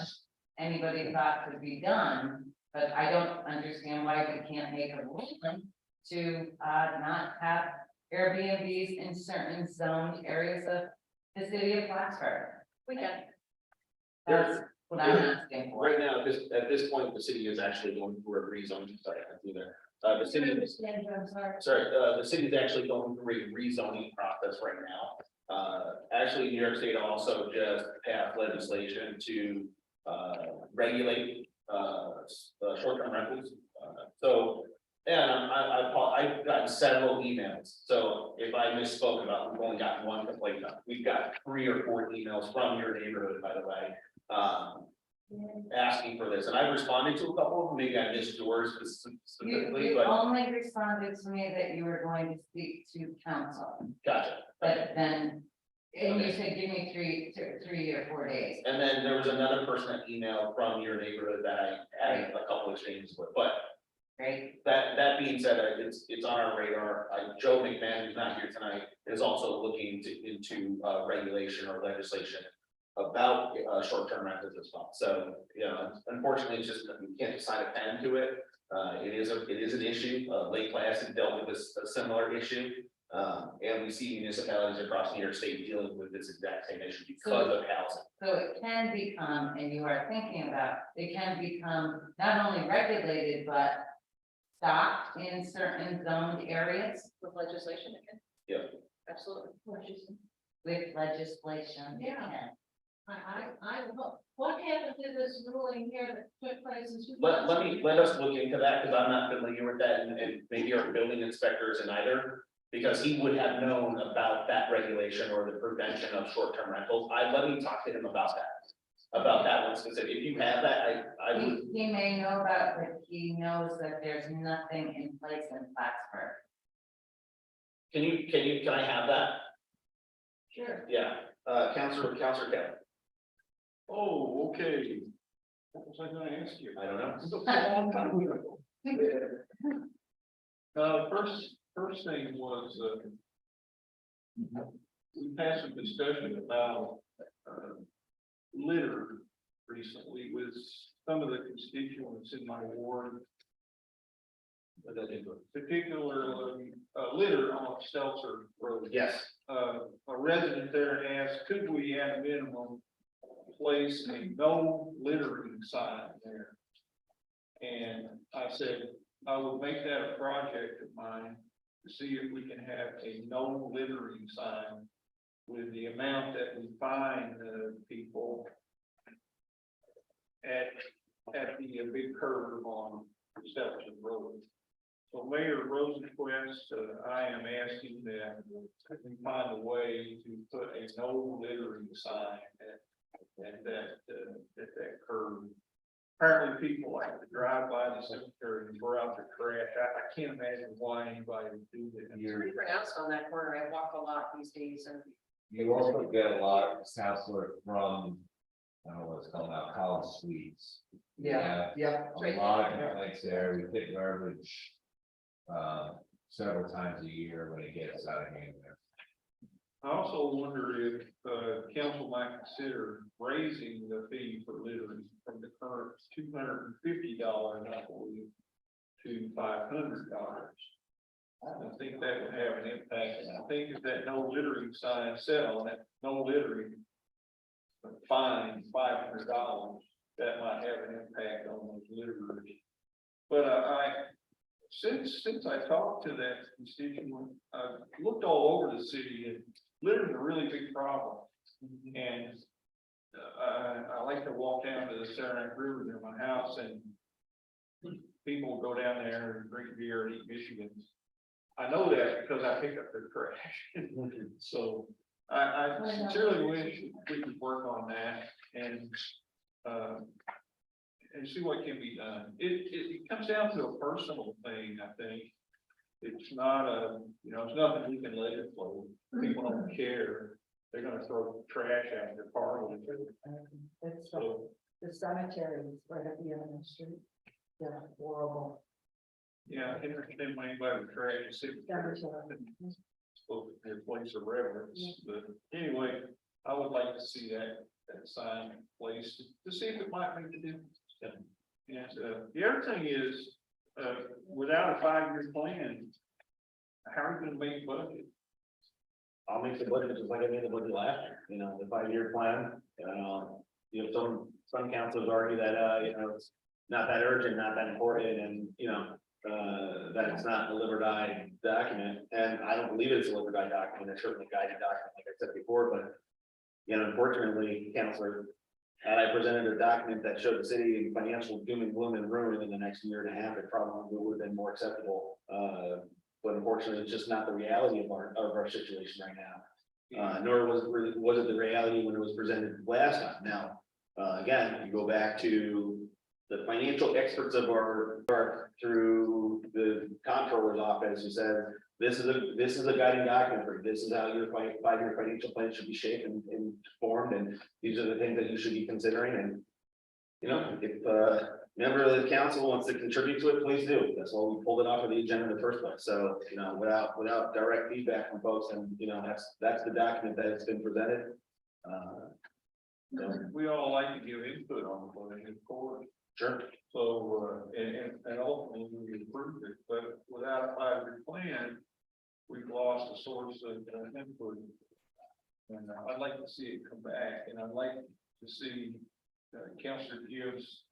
C: anybody thought could be done. But I don't understand why we can't make a ruling to not have Airbnbs in certain zoned areas of the city of Plattsburgh.
B: We can.
C: That's what I'm asking for.
A: Right now, at this point, the city is actually going through a rezoning, sorry, I can't do that. The city,
D: Understand, I'm sorry.
A: sorry, the city is actually going through a rezoning process right now. Actually, New York State also just passed legislation to, regulate, short-term rentals. So, and I've gotten several emails, so if I misspoke about, we've only gotten 1 complaint, we've got 3 or 4 emails from your neighborhood, by the way. Asking for this, and I responded to a couple of them, maybe I missed yours specifically,
C: You
A: but
C: only responded to me that you were going to speak to council,
A: gotcha.
C: but then, and you said, give me 3 or 4 days.
A: And then there was another person that emailed from your neighborhood that I had a couple exchanges with, but
C: Great,
A: that being said, it's on our radar. Joe McMahon, who's not here tonight, is also looking into regulation or legislation about short-term rentals as well. So, you know, unfortunately, it's just, we can't assign a pen to it. It is an issue. Lake Placid dealt with a similar issue. And we see municipalities across New York State dealing with this exact same issue because of housing.
C: so it can become, and you are thinking about, it can become not only regulated, but stopped in certain zoned areas
B: With legislation, it can.
A: Yeah.
B: Absolutely.
C: with legislation. It
D: Yeah.
C: can.
D: I look, what happened to this ruling here that took place in?
A: Let us look into that, because I'm not familiar with that, and maybe our building inspector isn't either. Because he would have known about that regulation or the prevention of short-term rentals. Let me talk to him about that one specific. If you have that, I would,
C: He may know about, but he knows that there's nothing in place in Plattsburgh.
A: can I have that?
D: Sure.
A: Yeah, Counselor Kelly,
H: Oh, okay. What was I gonna ask you?
A: I don't know.
H: It's a long time ago. First thing was, we had some discussion about, litter recently with some of the constituents in my ward. Particularly, litter on Stelzer Road.
A: Yes,
H: A resident there asked, could we at a minimum place a no littering sign there? And I said, I would make that a project of mine to see if we can have a no littering sign with the amount that we fine the people at the big curve on Stelzer Road. So Mayor Rosenquist, I am asking that we find a way to put a no littering sign at that curve. Apparently people like to drive by the cemetery and throw out their trash. I can't imagine why anybody would do that.
B: It's pretty pronounced on that corner. I walk a lot these days and.
M: You also get a lot of Southwark from, I don't know what's called now, College Suites.
L: Yeah.
M: A lot of complaints there, we get garbage. Several times a year when it gets out of hand there.
H: I also wonder if, council might consider raising the fee for littering from the current $250, I believe, to $500. I think that would have an impact, and I think if that no littering sign said on it, no littering, fine $500, that might have an impact on those litterers. But since I talked to that constituent, I looked all over the city, and litter is a really big problem. And I like to walk down to the Saranac River near my house, and people go down there and drink beer and eat Michigans. I know that because I pick up their trash. So I sincerely wish we could work on that and see what can be done. It comes down to a personal thing, I think. it's not it's nothing we can legislate. People don't care. They're gonna throw trash out their party.
D: It's
H: So,
D: the cemetery is right at the end of the street. Yeah, horrible.
H: yeah, interesting when anybody would trash a city. Supposed to be a place of reverence, but anyway, I would like to see that sign placed to see if it might make a difference. And, the other thing is, without a 5-year plan, how are you gonna make budget?
A: I'll make the budget just like I made the budget last year, the 5-year plan. Some councils argue that, it's not that urgent, not that important, and, that it's not a live or die document. And I don't believe it's a live or die document. It's certainly a guiding document, like I said before, but, unfortunately, Counselor, had I presented a document that showed the city in financial doom and gloom and ruin in the next year and a half, it probably would have been more acceptable. But unfortunately, it's just not the reality of our situation right now. Nor was it the reality when it was presented last time. Now, again, you go back to the financial experts of our through the comptroller's office, who said, this is a guiding document for you. This is how your 5-year financial plan should be shaped and formed, and these are the things that you should be considering. And if member of the council wants to contribute to it, please do. That's why we pulled it off of the agenda in the first place. So, without direct feedback from folks, and that's the document that has been presented.
H: We all like to give input on the plan, of course.
A: Sure.
H: So, and ultimately we approved it, but without a 5-year plan, we've lost a source of input. And I'd like to see it come back, and I'd like to see Councilor Gibbs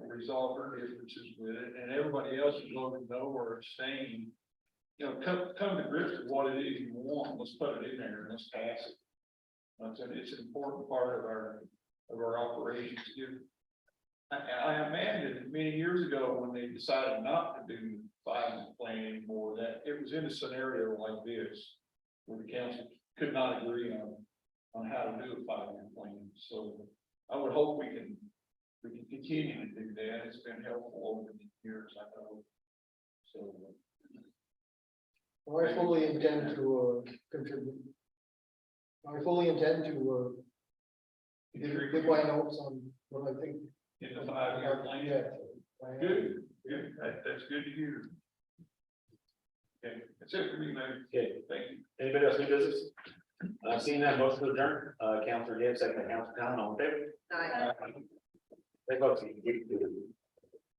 H: resolve her differences with it, and everybody else is voting no or abstaining. Come to grips with what it is you want. Let's put it in there and let's pass it. It's an important part of our operations here. I imagine many years ago when they decided not to do 5-year plan anymore, that it was in a scenario like this, where the council could not agree on how to do a 5-year plan. So I would hope we can continue to do that. It's been helpful over the years, I know. So.
L: I fully intend to contribute. I fully intend to give my notes on what I think.
H: In the 5-year plan.
L: Yeah.
H: Good, that's good to hear. Okay, that's it for me, man.
A: Okay.
H: Thank you.
A: Anybody else new business? Seeing that, motion to adjourn, Counselor Gibbs, second by Counselor Khan, all in favor?
B: Aye.
A: Thank you, folks.